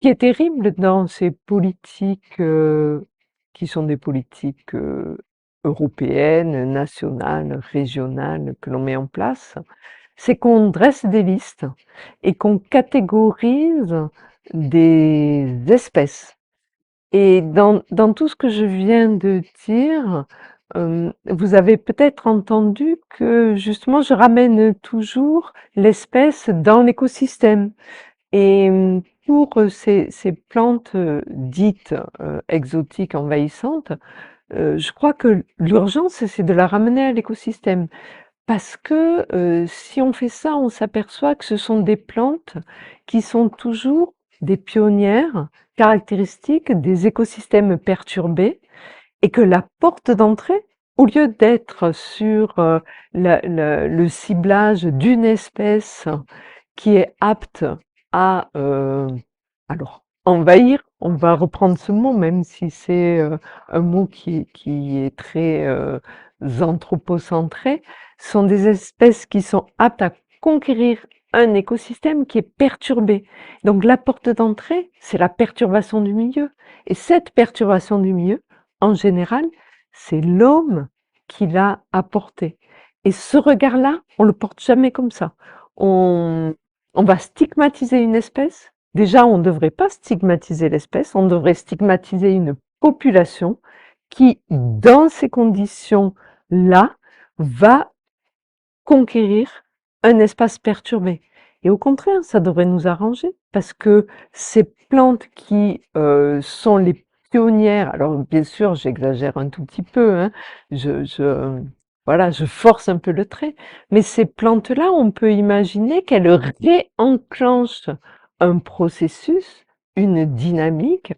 qui est terrible dans ces politiques qui sont des politiques européennes, nationales, régionales que l'on met en place, c'est qu'on dresse des listes et qu'on catégorise des espèces. Et dans tout ce que je viens de dire, vous avez peut-être entendu que justement je ramène toujours l'espèce dans l'écosystème. Et pour ces plantes dites exotiques, envahissantes, je crois que l'urgence, c'est de la ramener à l'écosystème. Parce que si on fait ça, on s'aperçoit que ce sont des plantes qui sont toujours des pionnières caractéristiques des écosystèmes perturbés et que la porte d'entrée, au lieu d'être sur le ciblage d'une espèce qui est apte à alors envahir, on va reprendre ce mot, même si c'est un mot qui est très anthropocentré, sont des espèces qui sont aptes à conquérir un écosystème qui est perturbé. Donc la porte d'entrée, c'est la perturbation du milieu. Et cette perturbation du milieu, en général, c'est l'homme qui l'a apportée. Et ce regard-là, on le porte jamais comme ça. On va stigmatiser une espèce. Déjà, on ne devrait pas stigmatiser l'espèce, on devrait stigmatiser une population qui, dans ces conditions-là, va conquérir un espace perturbé. Et au contraire, ça devrait nous arranger parce que ces plantes qui sont les pionnières, alors bien sûr, j'exagère un tout petit peu, hein, voilà, je force un peu le trait, mais ces plantes-là, on peut imaginer qu'elles réenclenchent un processus, une dynamique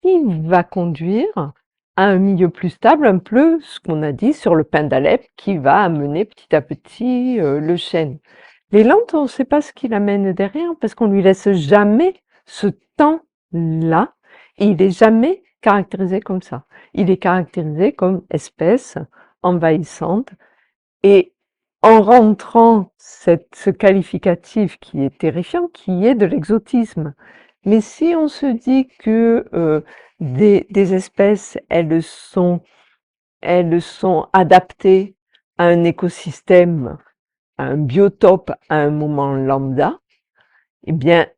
qui va conduire à un milieu plus stable, un peu ce qu'on a dit sur le pin d'Alep qui va amener petit à petit le chêne. Les lentes, on ne sait pas ce qu'il amène derrière parce qu'on lui laisse jamais ce temps-là et il est jamais caractérisé comme ça. Il est caractérisé comme espèce envahissante et en rentrant ce qualificatif qui est terrifiant, qui est de l'exotisme. Mais si on se dit que des espèces, elles sont adaptées à un écosystème, à un biotope à un moment lambda, eh bien,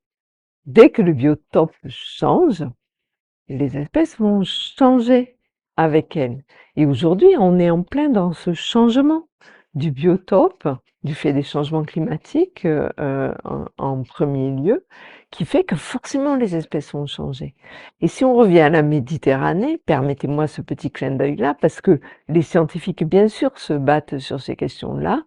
dès que le biotope change, les espèces vont changer avec elles. Et aujourd'hui, on est en plein dans ce changement du biotope, du fait des changements climatiques en premier lieu, qui fait que forcément les espèces vont changer. Et si on revient à la Méditerranée, permettez-moi ce petit clin d'œil-là, parce que les scientifiques, bien sûr, se battent sur ces questions-là,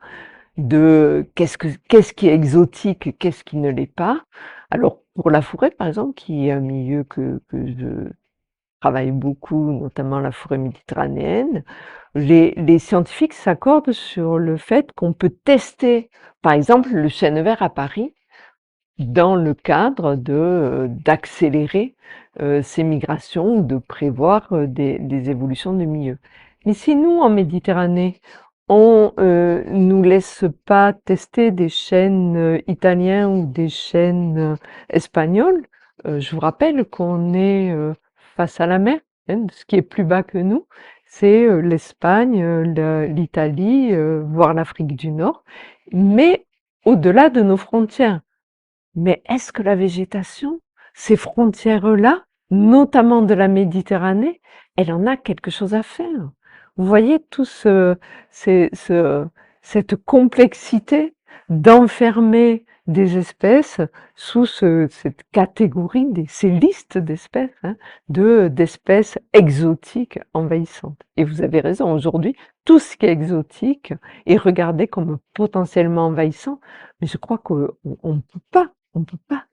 de qu'est-ce qui est exotique, qu'est-ce qui ne l'est pas. Alors, pour la forêt, par exemple, qui est un milieu que je travaille beaucoup, notamment la forêt méditerranéenne, les scientifiques s'accordent sur le fait qu'on peut tester, par exemple, le chêne vert à Paris, dans le cadre d'accélérer ces migrations ou de prévoir des évolutions de milieu. Mais si nous, en Méditerranée, on nous laisse pas tester des chênes italiens ou des chênes espagnols, je vous rappelle qu'on est face à la mer, hein, ce qui est plus bas que nous, c'est l'Espagne, l'Italie, voire l'Afrique du Nord, mais au-delà de nos frontières. Mais est-ce que la végétation, ces frontières-là, notamment de la Méditerranée, elle en a quelque chose à faire? Vous voyez tout c'est- ce- cette complexité d'enfermer des espèces sous cette catégorie, ces listes d'espèces, hein, d'espèces exotiques envahissantes. Et vous avez raison, aujourd'hui, tout ce qui est exotique est regardé comme potentiellement envahissant, mais je crois qu'on ne peut pas